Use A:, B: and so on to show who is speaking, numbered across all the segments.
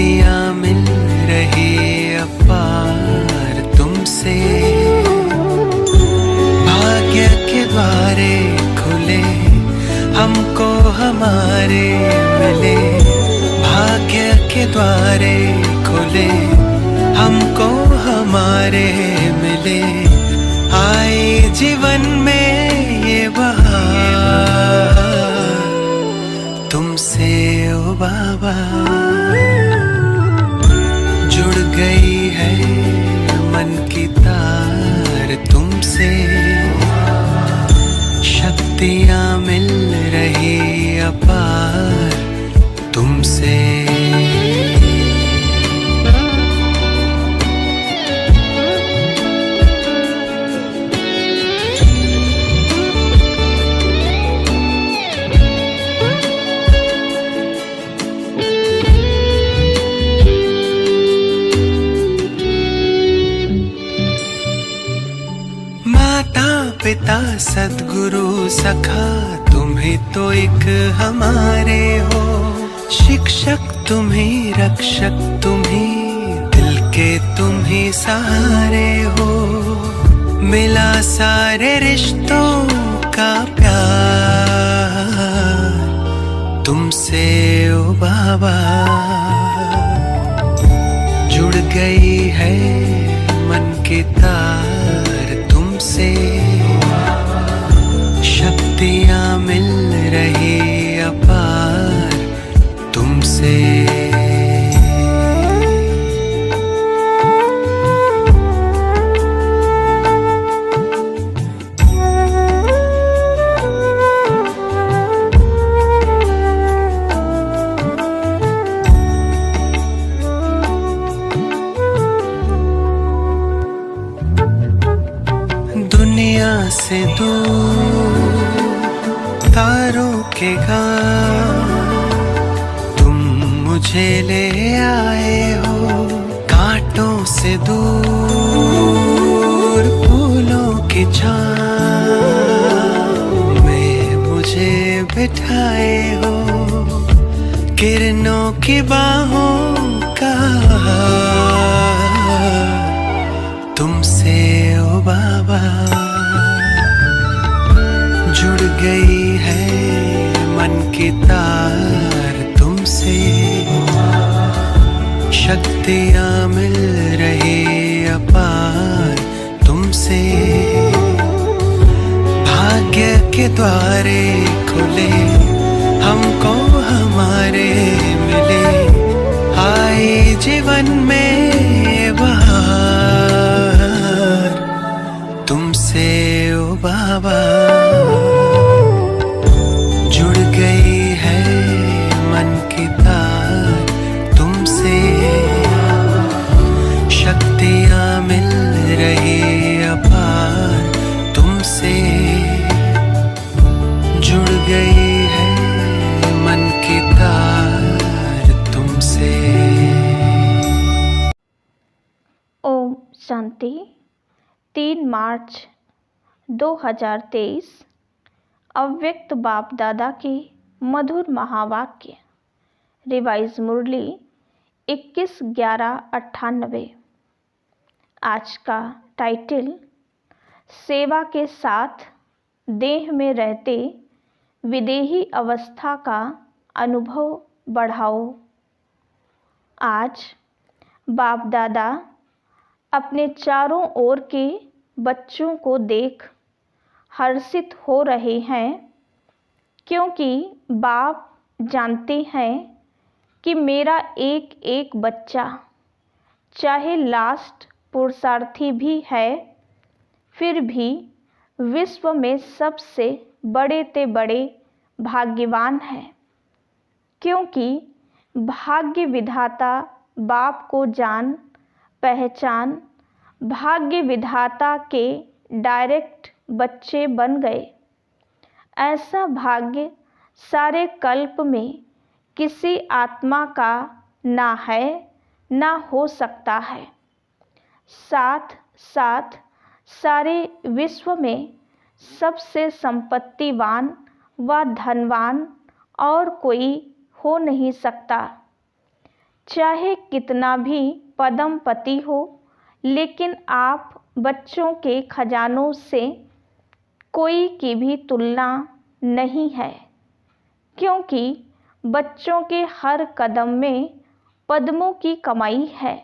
A: शक्तियाँ मिल रही अपार तुमसे। भाग्य के द्वारे खुले हमको हमारे मिले, भाग्य के द्वारे खुले हमको हमारे मिले। आए जीवन में ये बहार तुमसे ओ बाबा। जुड़ गई है मन की तार तुमसे, शक्तियाँ मिल रही अपार तुमसे। पिता सद्गुरु सखा तुम्ही तो एक हमारे हो, शिक्षक तुम्ही रक्षक तुम्ही दिल के तुम्ही सहारे हो। मिला सारे रिश्तों का प्यार तुमसे ओ बाबा। जुड़ गई है मन की तार तुमसे, शक्तियाँ मिल रही अपार तुमसे। दुनिया से दूर तारों के गाँव तुम मुझे ले आए हो, कांटों से दूर फूलों की छाँव में मुझे बिठाए हो। किरणों की बाहों का तुमसे ओ बाबा। जुड़ गई है मन की तार तुमसे, शक्तियाँ मिल रही अपार तुमसे। भाग्य के द्वारे खुले हमको हमारे मिले, आए जीवन में बहार तुमसे ओ बाबा। जुड़ गई है मन की तार तुमसे, शक्तियाँ मिल रही अपार तुमसे। जुड़ गई है मन की तार तुमसे।
B: ओम शांति। 3 मार्च 2023 अव्यक्त बाप दादा के मधुर महावाक्य। रिवाइज मुरली 21/11/98। आज का टाइटल सेवा के साथ देह में रहते विदेही अवस्था का अनुभव बढ़ाओ। आज बाप दादा अपने चारों ओर के बच्चों को देख हर्षित हो रहे हैं, क्योंकि बाप जानते हैं कि मेरा एक एक बच्चा चाहे लास्ट पुरुषार्थी भी है, फिर भी विश्व में सबसे बड़े ते बड़े भाग्यवान है, क्योंकि भाग्य विधाता बाप को जान पहचान भाग्य विधाता के डायरेक्ट बच्चे बन गए। ऐसा भाग्य सारे कल्प में किसी आत्मा का ना है ना हो सकता है। साथ साथ सारे विश्व में सबसे संपत्तिवान व धनवान और कोई हो नहीं सकता। चाहे कितना भी पदमपति हो, लेकिन आप बच्चों के खजानों से कोई की भी तुलना नहीं है, क्योंकि बच्चों के हर कदम में पद्मों की कमाई है।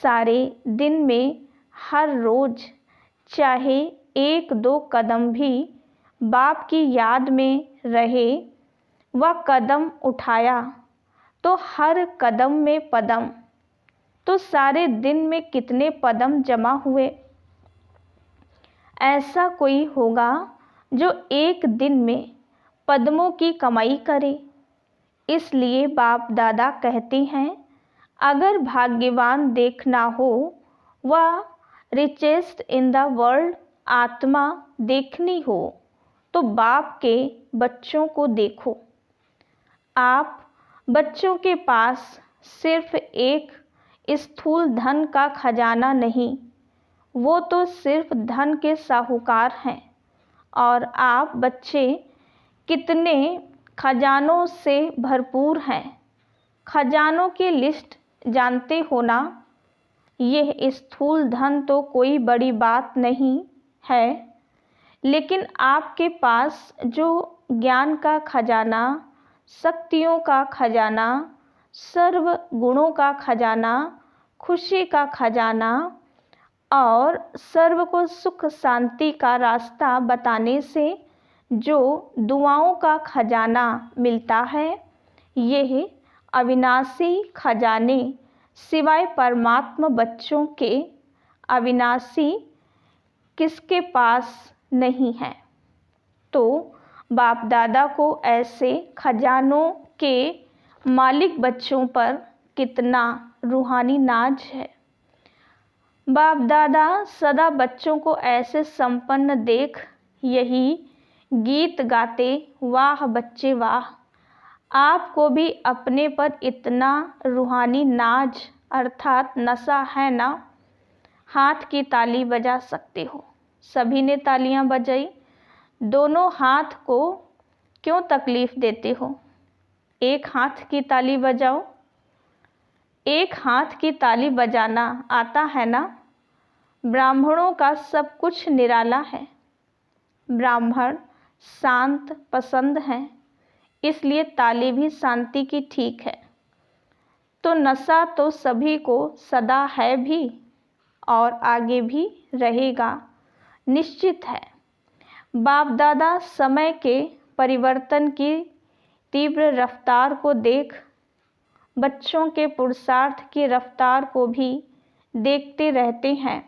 B: सारे दिन में हर रोज़ चाहे 1-2 कदम भी बाप की याद में रहे, वह कदम उठाया तो हर कदम में पदम, तो सारे दिन में कितने पदम जमा हुए। ऐसा कोई होगा जो एक दिन में पद्मों की कमाई करे। इसलिए बाप दादा कहते हैं, अगर भाग्यवान देखना हो, वह रिचेस्ट इन द वर्ल्ड आत्मा देखनी हो, तो बाप के बच्चों को देखो। आप बच्चों के पास सिर्फ एक स्थूल धन का खजाना नहीं, वो तो सिर्फ धन के साहूकार हैं। और आप बच्चे कितने खजानों से भरपूर हैं। खजानों की लिस्ट जानते हो ना। यह स्थूल धन तो कोई बड़ी बात नहीं है, लेकिन आपके पास जो ज्ञान का खजाना, शक्तियों का खजाना, सर्व गुणों का खजाना, खुशी का खजाना और सर्व को सुख शांति का रास्ता बताने से जो दुआओं का खजाना मिलता है, यह अविनाशी खजाने सिवाय परमात्मा बच्चों के अविनाशी किसके पास नहीं है। तो बाप दादा को ऐसे खजानों के मालिक बच्चों पर कितना रूहानी नाज है। बाप दादा सदा बच्चों को ऐसे संपन्न देख यही गीत गाते, वाह बच्चे वाह। आपको भी अपने पर इतना रूहानी नाज अर्थात नशा है ना। हाथ की ताली बजा सकते हो। सभी ने तालियां बजाई। दोनों हाथ को क्यों तकलीफ़ देते हो? एक हाथ की ताली बजाओ। एक हाथ की ताली बजाना आता है ना। ब्राह्मणों का सब कुछ निराला है। ब्राह्मण शांत पसंद हैं, इसलिए ताली भी शांति की ठीक है। तो नशा तो सभी को सदा है भी और आगे भी रहेगा, निश्चित है। बाप दादा समय के परिवर्तन की तीव्र रफ्तार को देख बच्चों के पुरुषार्थ की रफ्तार को भी देखते रहते हैं।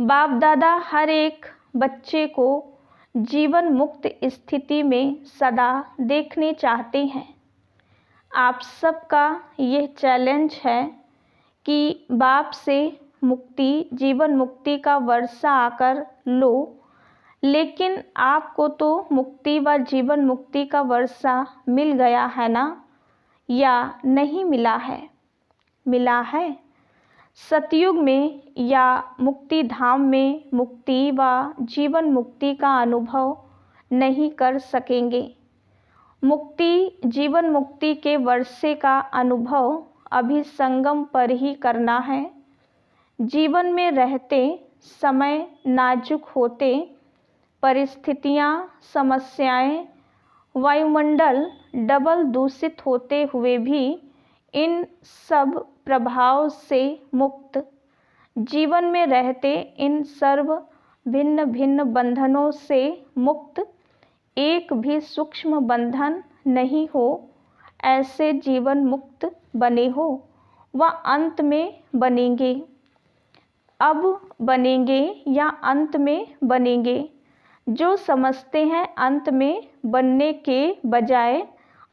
B: बाप दादा हर एक बच्चे को जीवन मुक्त स्थिति में सदा देखने चाहते हैं। आप सबका यह चैलेंज है कि बाप से मुक्ति, जीवन मुक्ति का वर्षा आकर लो, लेकिन आपको तो मुक्ति व जीवन मुक्ति का वर्षा मिल गया है ना, या नहीं मिला है? मिला है। सतयुग में या मुक्ति धाम में मुक्ति व जीवन मुक्ति का अनुभव नहीं कर सकेंगे। मुक्ति जीवन मुक्ति के वर्षे का अनुभव अभी संगम पर ही करना है। जीवन में रहते समय नाजुक होते, परिस्थितियाँ, समस्याएं, वायुमंडल डबल दूषित होते हुए भी इन सब प्रभाव से मुक्त, जीवन में रहते इन सर्व भिन्न भिन्न बंधनों से मुक्त, एक भी सूक्ष्म बंधन नहीं हो, ऐसे जीवन मुक्त बने हो। वह अंत में बनेंगे। अब बनेंगे या अंत में बनेंगे? जो समझते हैं अंत में बनने के बजाय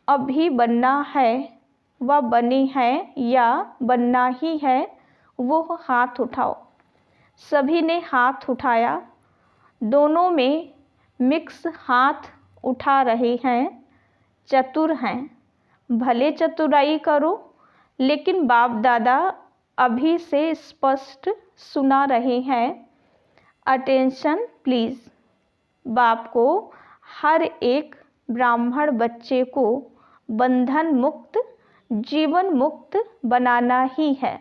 B: अभी बनना है, वह बने हैं या बनना ही है, वो हाथ उठाओ। सभी ने हाथ उठाया। दोनों में मिक्स हाथ उठा रहे हैं। चतुर हैं, भले चतुराई करो, लेकिन बाप दादा अभी से स्पष्ट सुना रहे हैं। Attention please. बाप को हर एक ब्राह्मण बच्चे को बंधन मुक्त जीवन मुक्त बनाना ही है,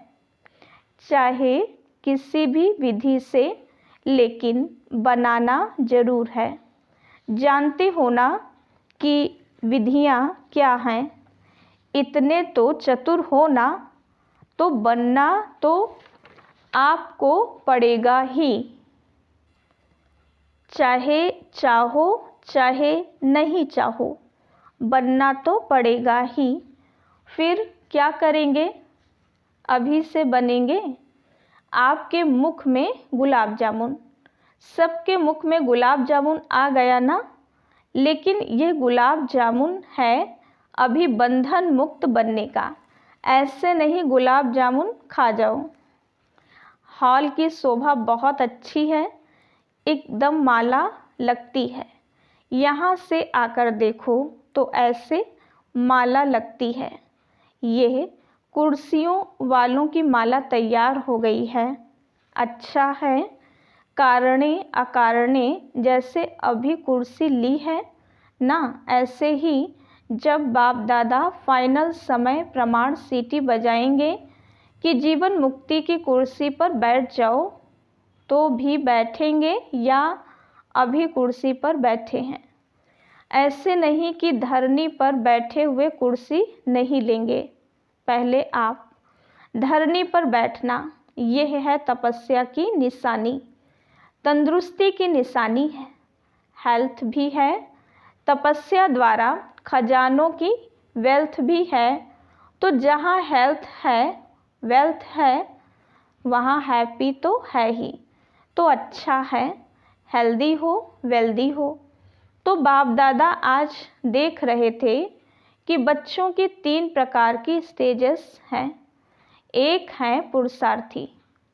B: चाहे किसी भी विधि से, लेकिन बनाना ज़रूर है। जानते हो ना कि विधियाँ क्या हैं? इतने तो चतुर हो ना, तो बनना तो आपको पड़ेगा ही। चाहे चाहो चाहे नहीं चाहो, बनना तो पड़ेगा ही। फिर क्या करेंगे? अभी से बनेंगे। आपके मुख में गुलाब जामुन, सबके मुख में गुलाब जामुन आ गया ना, लेकिन ये गुलाब जामुन है अभी बंधन मुक्त बनने का। ऐसे नहीं गुलाब जामुन खा जाओ। हॉल की शोभा बहुत अच्छी है, एकदम माला लगती है। यहाँ से आकर देखो तो ऐसे माला लगती है। यह कुर्सियों वालों की माला तैयार हो गई है। अच्छा है, कारणे अकारणे जैसे अभी कुर्सी ली है ना, ऐसे ही जब बाप दादा फाइनल समय प्रमाण सीटी बजाएंगे कि जीवन मुक्ति की कुर्सी पर बैठ जाओ, तो भी बैठेंगे या अभी कुर्सी पर बैठे हैं। ऐसे नहीं कि धरनी पर बैठे हुए कुर्सी नहीं लेंगे। पहले आप धरनी पर बैठना, यह है तपस्या की निशानी, तंदुरुस्ती की निशानी है, हेल्थ भी है। तपस्या द्वारा खजानों की वेल्थ भी है। तो जहाँ हेल्थ है, वेल्थ है, वहाँ हैप्पी तो है ही। तो अच्छा है, हेल्दी हो, वेल्दी हो। तो बाप दादा आज देख रहे थे कि बच्चों की 3 प्रकार की स्टेजेस हैं। एक है पुरुषार्थी,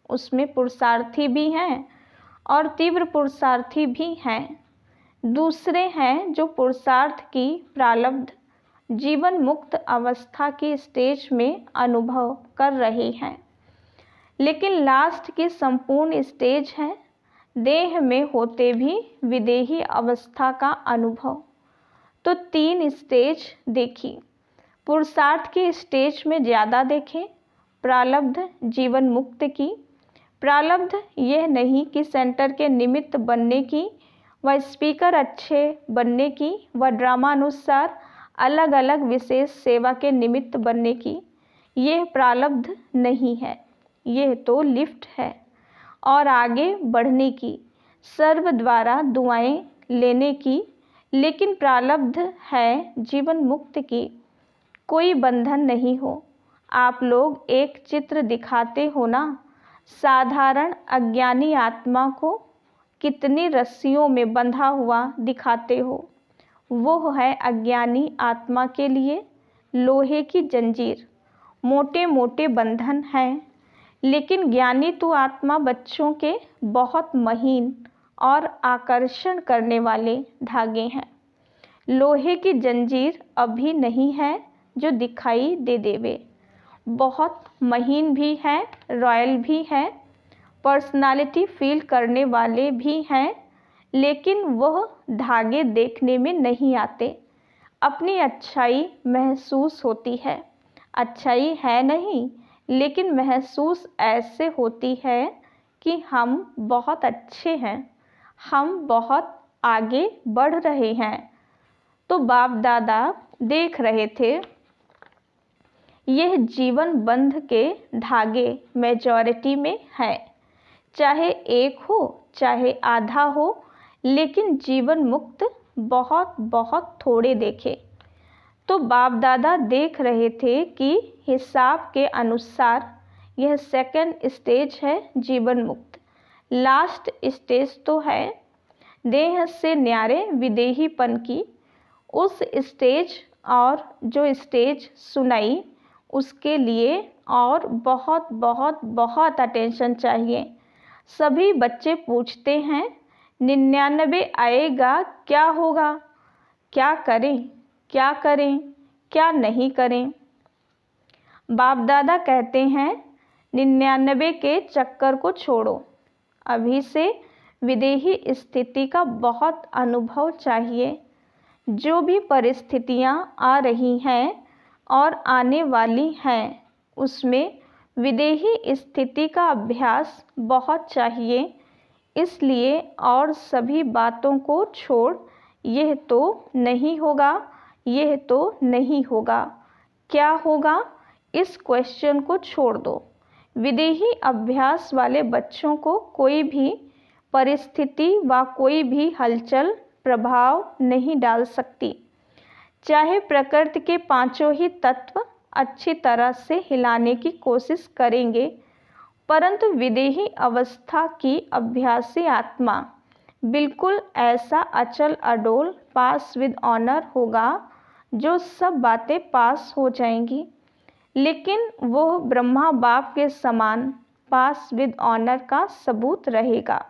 B: उसमें पुरुषार्थी भी हैं और तीव्र पुरुषार्थी भी हैं। दूसरे हैं जो पुरुषार्थ की प्रारब्ध जीवन मुक्त अवस्था की स्टेज में अनुभव कर रहे हैं। लेकिन लास्ट की संपूर्ण स्टेज है देह में होते भी विदेही अवस्था का अनुभव। तो 3 स्टेज देखी। पुरुषार्थ की स्टेज में ज़्यादा देखें प्रारब्ध जीवन मुक्त की। प्रारब्ध यह नहीं कि सेंटर के निमित्त बनने की, व स्पीकर अच्छे बनने की, व ड्रामा अनुसार अलग अलग विशेष सेवा के निमित्त बनने की। यह प्रारब्ध नहीं है, यह तो लिफ्ट है और आगे बढ़ने की, सर्व द्वारा दुआएं लेने की। लेकिन प्रारब्ध है जीवन मुक्त की, कोई बंधन नहीं हो। आप लोग एक चित्र दिखाते हो ना, साधारण अज्ञानी आत्मा को कितनी रस्सियों में बंधा हुआ दिखाते हो। वो है अज्ञानी आत्मा के लिए लोहे की जंजीर, मोटे मोटे बंधन हैं। लेकिन ज्ञानी तो आत्मा बच्चों के बहुत महीन और आकर्षण करने वाले धागे हैं। लोहे की जंजीर अभी नहीं है जो दिखाई दे देवे। बहुत महीन भी है, रॉयल भी है, पर्सनालिटी फील करने वाले भी हैं, लेकिन वह धागे देखने में नहीं आते। अपनी अच्छाई महसूस होती है, अच्छाई है नहीं, लेकिन महसूस ऐसे होती है कि हम बहुत अच्छे हैं, हम बहुत आगे बढ़ रहे हैं। तो बाप दादा देख रहे थे यह जीवन बंध के धागे मेजॉरिटी में है, चाहे एक हो चाहे आधा हो, लेकिन जीवन मुक्त बहुत बहुत थोड़े देखे। तो बाप दादा देख रहे थे कि हिसाब के अनुसार यह सेकंड स्टेज है जीवन मुक्त। लास्ट स्टेज तो है देह से न्यारे विदेहीपन की। उस स्टेज और जो स्टेज सुनाई उसके लिए और बहुत बहुत बहुत अटेंशन चाहिए। सभी बच्चे पूछते हैं 99 आएगा क्या होगा, क्या करें, क्या करें, क्या नहीं करें। बाप दादा कहते हैं 99 के चक्कर को छोड़ो, अभी से विदेही स्थिति का बहुत अनुभव चाहिए। जो भी परिस्थितियां आ रही हैं और आने वाली हैं उसमें विदेही स्थिति का अभ्यास बहुत चाहिए। इसलिए और सभी बातों को छोड़ यह तो नहीं होगा, यह तो नहीं होगा, क्या होगा, इस क्वेश्चन को छोड़ दो। विदेही अभ्यास वाले बच्चों को कोई भी परिस्थिति व कोई भी हलचल प्रभाव नहीं डाल सकती। चाहे प्रकृति के पांचों ही तत्व अच्छी तरह से हिलाने की कोशिश करेंगे, परंतु विदेही अवस्था की अभ्यासी आत्मा बिल्कुल ऐसा अचल अडोल पास विद ऑनर होगा जो सब बातें पास हो जाएंगी, लेकिन वो ब्रह्मा बाप के समान पास विद ऑनर का सबूत रहेगा।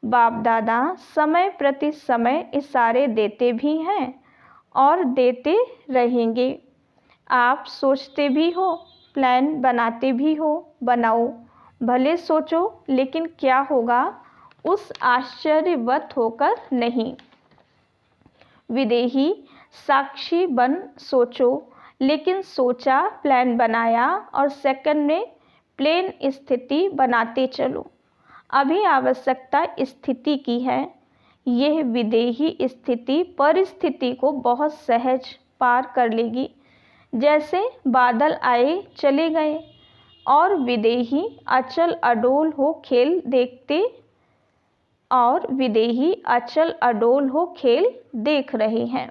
B: बाप दादा समय प्रति समय इशारे देते भी हैं और देते रहेंगे। आप सोचते भी हो, प्लान बनाते भी हो, बनाओ, भले सोचो, लेकिन क्या होगा उस आश्चर्यवत होकर नहीं। विदेही साक्षी बन सोचो, लेकिन सोचा, प्लान बनाया और सेकंड में प्लेन स्थिति बनाते चलो। अभी आवश्यकता स्थिति की है। यह विदेही स्थिति परिस्थिति को बहुत सहज पार कर लेगी, जैसे बादल आए चले गए और विदेही अचल अडोल हो खेल देखते और विदेही अचल अडोल हो खेल देख रहे हैं।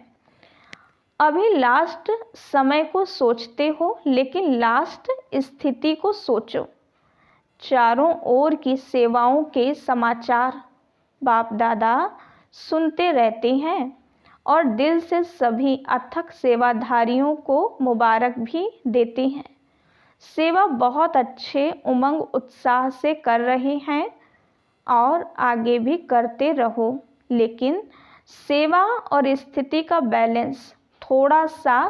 B: अभी लास्ट समय को सोचते हो, लेकिन लास्ट स्थिति को सोचो। चारों ओर की सेवाओं के समाचार बाप दादा सुनते रहते हैं और दिल से सभी अथक सेवाधारियों को मुबारक भी देते हैं। सेवा बहुत अच्छे उमंग उत्साह से कर रहे हैं और आगे भी करते रहो, लेकिन सेवा और स्थिति का बैलेंस थोड़ा सा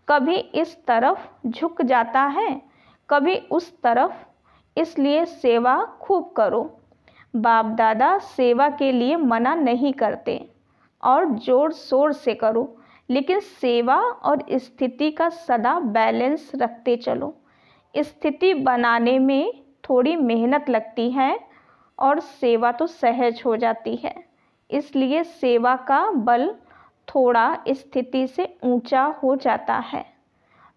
B: कभी इस तरफ झुक जाता है, कभी उस तरफ, इसलिए सेवा खूब करो। बाप दादा सेवा के लिए मना नहीं करते और जोर शोर से करो, लेकिन सेवा और स्थिति का सदा बैलेंस रखते चलो। स्थिति बनाने में थोड़ी मेहनत लगती है और सेवा तो सहज हो जाती है, इसलिए सेवा का बल थोड़ा स्थिति से ऊंचा हो जाता है।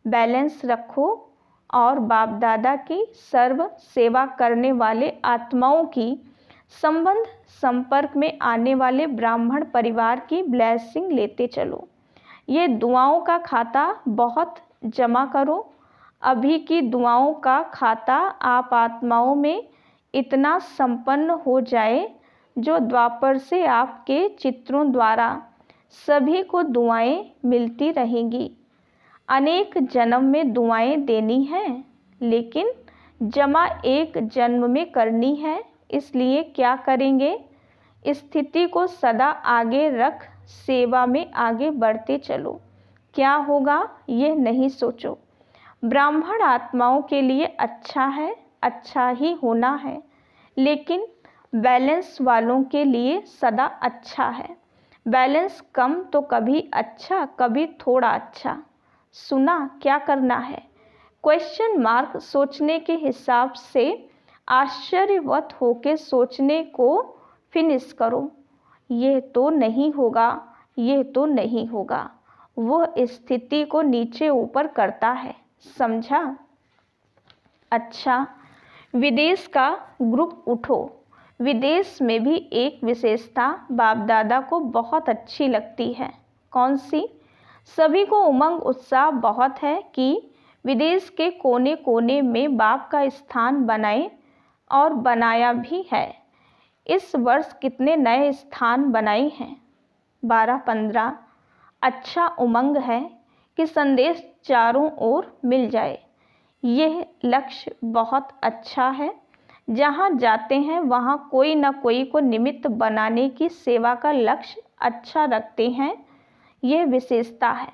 B: बैलेंस रखो और बाप दादा की सर्व सेवा करने वाले आत्माओं की संबंध संपर्क में आने वाले ब्राह्मण परिवार की ब्लेसिंग लेते चलो। ये दुआओं का खाता बहुत जमा करो। अभी की दुआओं का खाता आप आत्माओं में इतना संपन्न हो जाए जो द्वापर से आपके चित्रों द्वारा सभी को दुआएं मिलती रहेंगी। अनेक जन्म में दुआएं देनी हैं, लेकिन जमा एक जन्म में करनी है, इसलिए क्या करेंगे? स्थिति को सदा आगे रख सेवा में आगे बढ़ते चलो। क्या होगा यह नहीं सोचो। ब्राह्मण आत्माओं के लिए अच्छा है, अच्छा ही होना है, लेकिन बैलेंस वालों के लिए सदा अच्छा है। बैलेंस कम तो कभी अच्छा, कभी थोड़ा अच्छा। सुना क्या करना है? क्वेश्चन मार्क सोचने के हिसाब से आश्चर्यवत होके सोचने को फिनिश करो। यह तो नहीं होगा, यह तो नहीं होगा। वह स्थिति को नीचे ऊपर करता है, समझा? अच्छा, विदेश का ग्रुप उठो। विदेश में भी एक विशेषता बाप दादा को बहुत अच्छी लगती है। कौन सी? सभी को उमंग उत्साह बहुत है कि विदेश के कोने कोने में बाप का स्थान बनाए और बनाया भी है। इस वर्ष कितने नए स्थान बनाए हैं? 12-15। अच्छा उमंग है कि संदेश चारों ओर मिल जाए। यह लक्ष्य बहुत अच्छा है। जहाँ जाते हैं वहाँ कोई न कोई को निमित्त बनाने की सेवा का लक्ष्य अच्छा रखते हैं। यह विशेषता है।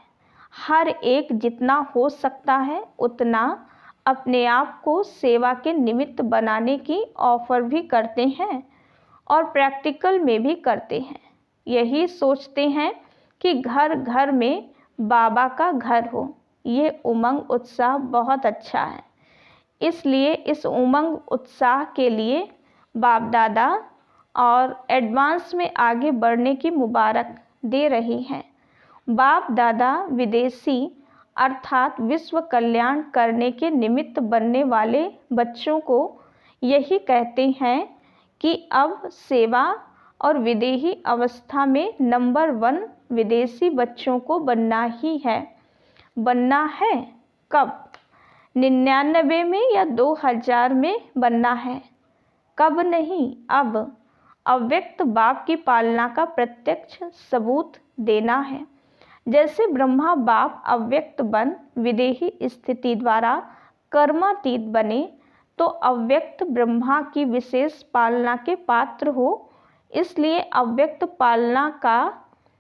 B: हर एक जितना हो सकता है उतना अपने आप को सेवा के निमित्त बनाने की ऑफर भी करते हैं और प्रैक्टिकल में भी करते हैं। यही सोचते हैं कि घर घर में बाबा का घर हो। ये उमंग उत्साह बहुत अच्छा है। इसलिए इस उमंग उत्साह के लिए बाप दादा और एडवांस में आगे बढ़ने की मुबारक दे रही हैं। बाप दादा विदेशी अर्थात विश्व कल्याण करने के निमित्त बनने वाले बच्चों को यही कहते हैं कि अब सेवा और विदेही अवस्था में नंबर 1 विदेशी बच्चों को बनना ही है। बनना है कब? 99 में या 2000 में बनना है, कब नहीं, अब। अव्यक्त बाप की पालना का प्रत्यक्ष सबूत देना है। जैसे ब्रह्मा बाप अव्यक्त बन विदेही स्थिति द्वारा कर्मातीत बने, तो अव्यक्त ब्रह्मा की विशेष पालना के पात्र हो। इसलिए अव्यक्त पालना का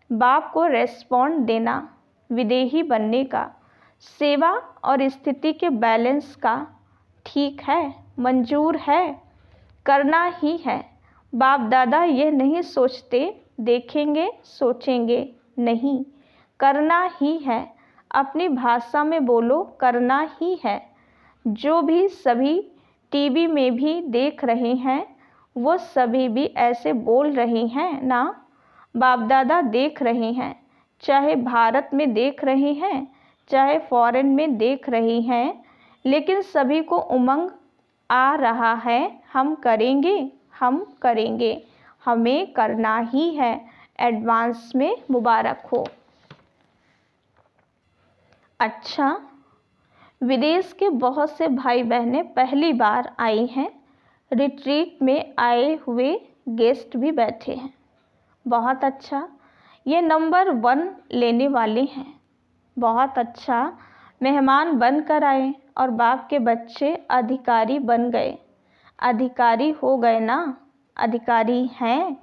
B: बाप को रेस्पॉन्ड देना, विदेही बनने का, सेवा और स्थिति के बैलेंस का ठीक है, मंजूर है, करना ही है। बाप दादा ये नहीं सोचते देखेंगे सोचेंगे, नहीं, करना ही है। अपनी भाषा में बोलो, करना ही है। जो भी सभी टीवी में भी देख रहे हैं वो सभी भी ऐसे बोल रहे हैं ना। बाप दादा देख रहे हैं, चाहे भारत में देख रहे हैं चाहे फॉरेन में देख रहे हैं, लेकिन सभी को उमंग आ रहा है, हम करेंगे, हम करेंगे, हमें करना ही है। एडवांस में मुबारक हो। अच्छा, विदेश के बहुत से भाई बहनें पहली बार आई हैं। रिट्रीट में आए हुए गेस्ट भी बैठे हैं। बहुत अच्छा, ये नंबर 1 लेने वाले हैं। बहुत अच्छा, मेहमान बनकर आए और बाप के बच्चे अधिकारी बन गए। अधिकारी हो गए ना, अधिकारी हैं।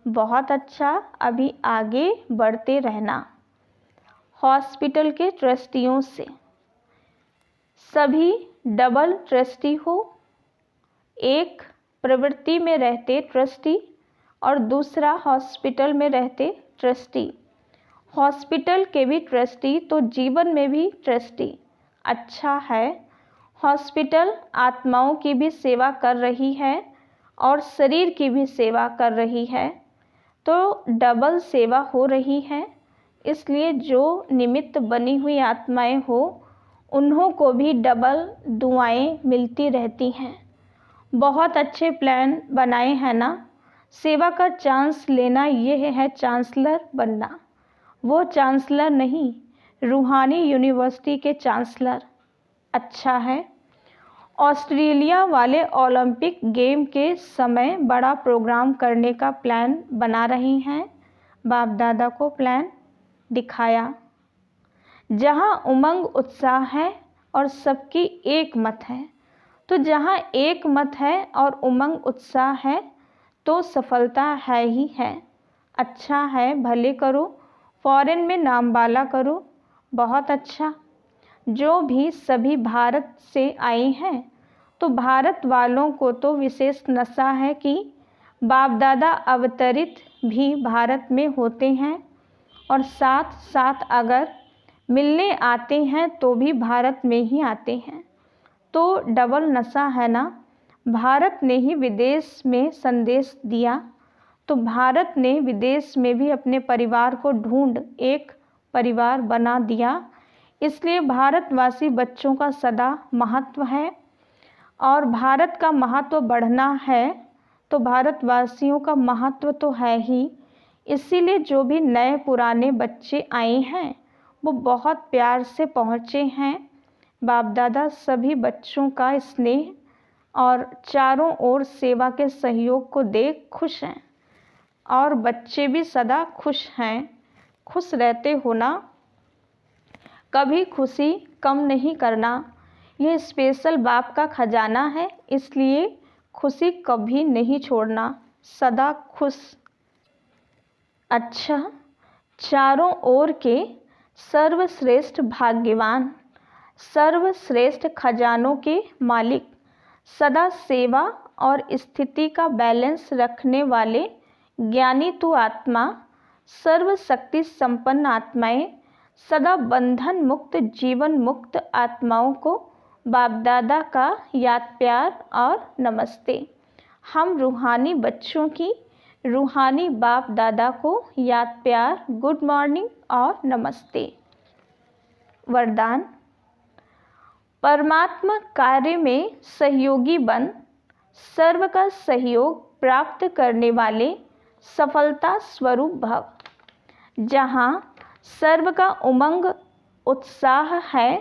B: बहुत अच्छा, अभी आगे बढ़ते रहना। हॉस्पिटल के ट्रस्टियों से सभी डबल ट्रस्टी हो, एक प्रवृत्ति में रहते ट्रस्टी और दूसरा हॉस्पिटल में रहते ट्रस्टी। हॉस्पिटल के भी ट्रस्टी तो जीवन में भी ट्रस्टी। अच्छा है, हॉस्पिटल आत्माओं की भी सेवा कर रही है और शरीर की भी सेवा कर रही है, तो डबल सेवा हो रही है। इसलिए जो निमित्त बनी हुई आत्माएं हो उन्हों को भी डबल दुआएं मिलती रहती हैं। बहुत अच्छे प्लान बनाए हैं ना। सेवा का चांस लेना ये है चांसलर बनना, वो चांसलर नहीं, रूहानी यूनिवर्सिटी के चांसलर। अच्छा है। ऑस्ट्रेलिया वाले ओलंपिक गेम के समय बड़ा प्रोग्राम करने का प्लान बना रही हैं। बाप दादा को प्लान दिखाया। जहाँ उमंग उत्साह है और सबकी एक मत है, तो जहाँ एक मत है और उमंग उत्साह है तो सफलता है ही है। अच्छा है, भले करो, फॉरेन में नाम वाला करो। बहुत अच्छा। जो भी सभी भारत से आए हैं, तो भारत वालों को तो विशेष नशा है कि बाप दादा अवतरित भी भारत में होते हैं और साथ साथ अगर मिलने आते हैं तो भी भारत में ही आते हैं। तो डबल नशा है ना। भारत ने ही विदेश में संदेश दिया, तो भारत ने विदेश में भी अपने परिवार को ढूंढ एक परिवार बना दिया। इसलिए भारतवासी बच्चों का सदा महत्व है और भारत का महत्व बढ़ना है तो भारतवासियों का महत्व तो है ही। इसीलिए जो भी नए पुराने बच्चे आए हैं वो बहुत प्यार से पहुँचे हैं। बाप दादा सभी बच्चों का स्नेह और चारों ओर सेवा के सहयोग को देख खुश हैं और बच्चे भी सदा खुश हैं। खुश रहते हो ना, कभी खुशी कम नहीं करना। ये स्पेशल बाप का खजाना है, इसलिए खुशी कभी नहीं छोड़ना, सदा खुश। अच्छा, चारों ओर के सर्वश्रेष्ठ भाग्यवान, सर्वश्रेष्ठ खजानों के मालिक, सदा सेवा और स्थिति का बैलेंस रखने वाले ज्ञानी तु आत्मा, सर्वशक्ति संपन्न आत्माएं, सदा बंधन मुक्त जीवन मुक्त आत्माओं को बाप दादा का याद प्यार और नमस्ते। हम रूहानी बच्चों की रूहानी बाप दादा को याद प्यार गुड मॉर्निंग और नमस्ते। वरदान। परमात्मा कार्य में सहयोगी बन सर्व का सहयोग प्राप्त करने वाले सफलता स्वरूप भव। जहाँ सर्व का उमंग उत्साह है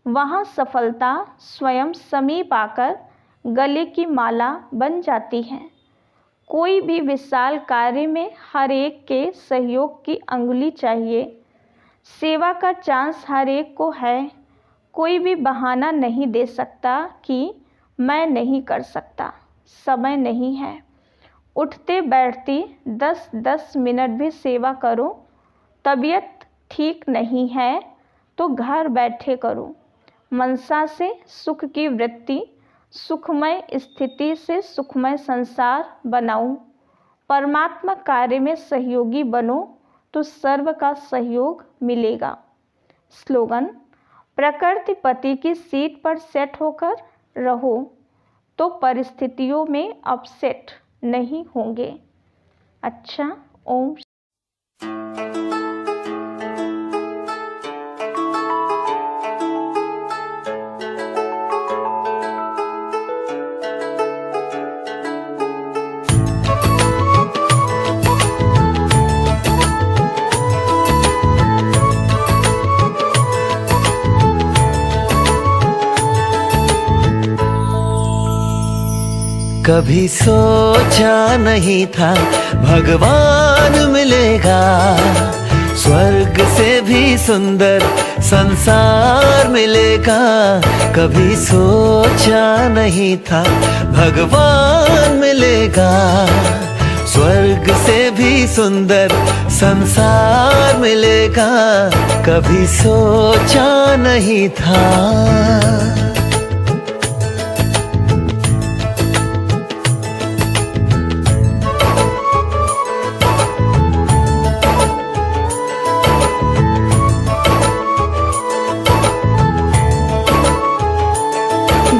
B: वहाँ सफलता स्वयं समीप आकर गले की माला बन जाती है। कोई भी विशाल कार्य में हर एक के सहयोग की अंगुली चाहिए। सेवा का चांस हर एक को है। कोई भी बहाना नहीं दे सकता कि मैं नहीं कर सकता, समय नहीं है। उठते बैठते 10-10 मिनट भी सेवा करो। तबीयत ठीक नहीं है तो घर बैठे करो। मनसा से सुख की वृत्ति, सुखमय स्थिति से सुखमय संसार बनाऊं। परमात्मा कार्य में सहयोगी बनो तो सर्व का सहयोग मिलेगा। स्लोगन। प्रकृति पति की सीट पर सेट होकर रहो तो परिस्थितियों में अपसेट नहीं होंगे। अच्छा, ओम।
A: कभी सोचा नहीं था भगवान मिलेगा, स्वर्ग से भी सुंदर संसार मिलेगा। कभी सोचा नहीं था भगवान मिलेगा, स्वर्ग से भी सुंदर संसार मिलेगा। कभी सोचा नहीं था।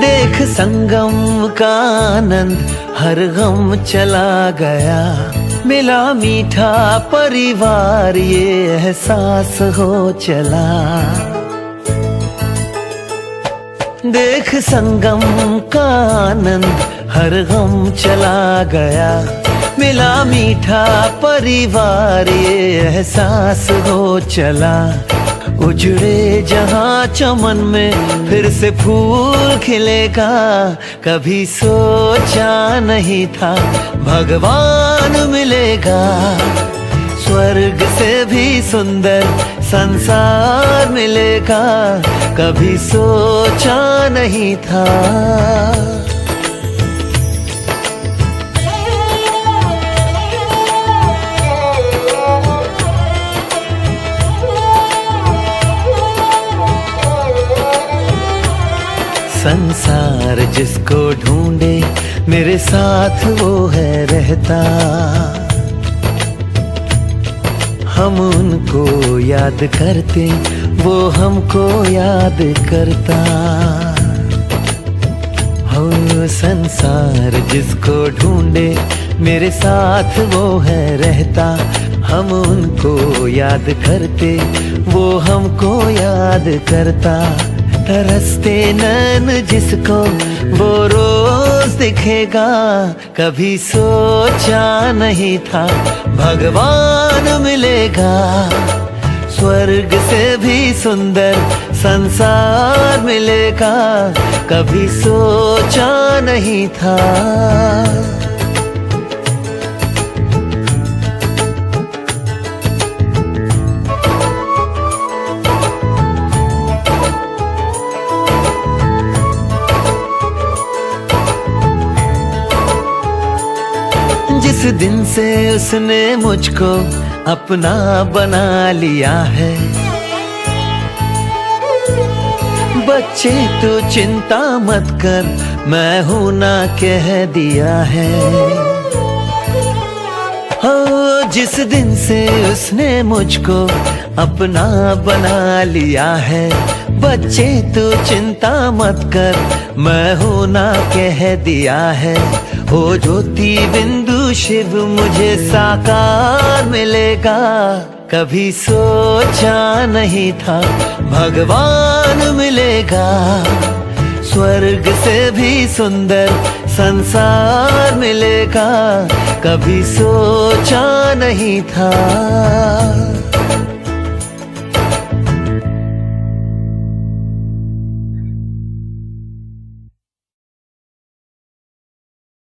A: देख संगम का आनंद हर गम चला गया। मिला मीठा परिवार ये एहसास हो चला। देख संगम का आनंद हर गम चला गया। मिला मीठा परिवार ये एहसास हो चला। उजड़े जहाँ चमन में फिर से फूल खिलेगा। कभी सोचा नहीं था भगवान मिलेगा, स्वर्ग से भी सुंदर संसार मिलेगा। कभी सोचा नहीं था। संसार जिसको ढूंढे मेरे साथ वो है रहता। हम उनको याद करते वो हमको याद करता। हो संसार जिसको ढूंढे मेरे साथ वो है रहता। हम उनको याद करते वो हमको याद करता। तरसते नैन जिसको वो रोज दिखेगा। कभी सोचा नहीं था भगवान मिलेगा, स्वर्ग से भी सुंदर संसार मिलेगा। कभी सोचा नहीं था। जिस दिन से उसने मुझको अपना बना लिया है। बच्चे तो चिंता मत कर मैं हूं ना कह दिया है। हो जिस दिन से उसने मुझको अपना बना लिया है। बच्चे तू चिंता मत कर, मैं हूं ना कह दिया है। ओ ज्योति बिंदु शिव मुझे साकार मिलेगा। कभी सोचा नहीं था भगवान मिलेगा। स्वर्ग से भी सुंदर संसार मिलेगा। कभी सोचा नहीं था।